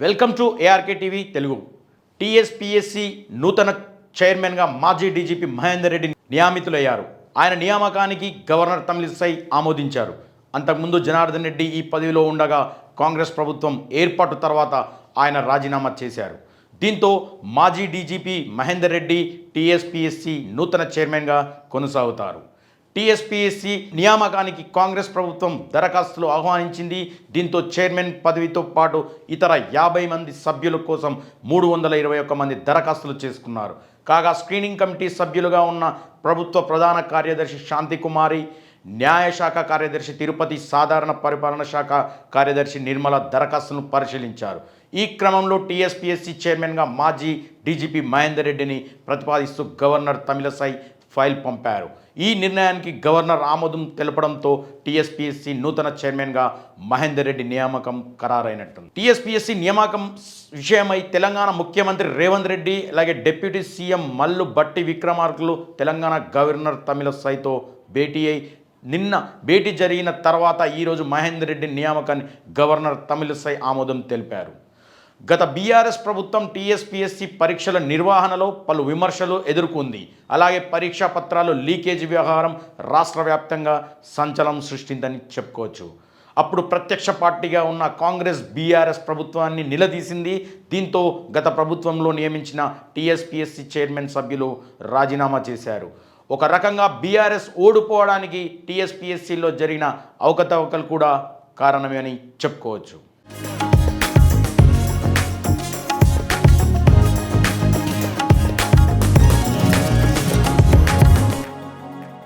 Welcome to ARK TV Telugu. TSPSC నూతన చైర్మన్గా మాజీ డీజీపీ మహేందర్ రెడ్డి నియమితులయ్యారు. ఆయన నియామకానికి గవర్నర్ తమిళిసై ఆమోదించారు. అంతకుముందు జనార్దన్ రెడ్డి ఈ పదవిలో ఉండగా కాంగ్రెస్ ప్రభుత్వం ఏర్పాటు తర్వాత ఆయన రాజీనామా చేశారు. దీంతో మాజీ డీజీపీ మహేందర్ రెడ్డి టీఎస్పీఎస్సీ నూతన చైర్మన్గా కొనసాగుతారు. టీఎస్పీఎస్సీ నియామకానికి కాంగ్రెస్ ప్రభుత్వం దరఖాస్తులు ఆహ్వానించింది. దీంతో చైర్మన్ పదవితో పాటు ఇతర 50 మంది సభ్యుల కోసం 321 మంది దరఖాస్తులు చేసుకున్నారు. కాగా స్క్రీనింగ్ కమిటీ సభ్యులుగా ఉన్న ప్రభుత్వ ప్రధాన కార్యదర్శి శాంతికుమారి, న్యాయశాఖ కార్యదర్శి తిరుపతి, సాధారణ పరిపాలన శాఖ కార్యదర్శి నిర్మల దరఖాస్తులను పరిశీలించారు. ఈ క్రమంలో టీఎస్పీఎస్సీ చైర్మన్గా మాజీ డీజీపీ మహేందర్ రెడ్డిని ప్రతిపాదిస్తూ గవర్నర్ తమిళిసై ఫైల్ పంపారు. ఈ నిర్ణయానికి గవర్నర్ ఆమోదం తెలపడంతో టీఎస్పీఎస్సీ నూతన చైర్మన్గా మహేందర్ రెడ్డి నియామకం ఖరారైనట్టు. టీఎస్పీఎస్సీ నియామకం విషయమై తెలంగాణ ముఖ్యమంత్రి రేవంత్ రెడ్డి అలాగే డిప్యూటీ సీఎం మల్లు భట్టి విక్రమార్కులు తెలంగాణ గవర్నర్ తమిళిసైతో నిన్న భేటీ జరిగిన తర్వాత ఈరోజు మహేందర్ రెడ్డి నియామకాన్ని గవర్నర్ తమిళిసై ఆమోదం తెలిపారు. గత బీఆర్ఎస్ ప్రభుత్వం టీఎస్పీఎస్సీ పరీక్షల నిర్వహణలో పలు విమర్శలు ఎదుర్కొంది. అలాగే పరీక్షా పత్రాలు లీకేజీ వ్యవహారం రాష్ట్ర వ్యాప్తంగా సంచలనం సృష్టిందని చెప్పుకోవచ్చు. అప్పుడు ప్రత్యక్ష పార్టీగా ఉన్న కాంగ్రెస్ బీఆర్ఎస్ ప్రభుత్వాన్ని నిలదీసింది. దీంతో గత ప్రభుత్వంలో నియమించిన టీఎస్పీఎస్సీ చైర్మన్ సభ్యులు రాజీనామా చేశారు. ఒక రకంగా బీఆర్ఎస్ ఓడిపోవడానికి టీఎస్పీఎస్సీలో జరిగిన అవకతవకలు కూడా కారణమే అని చెప్పుకోవచ్చు.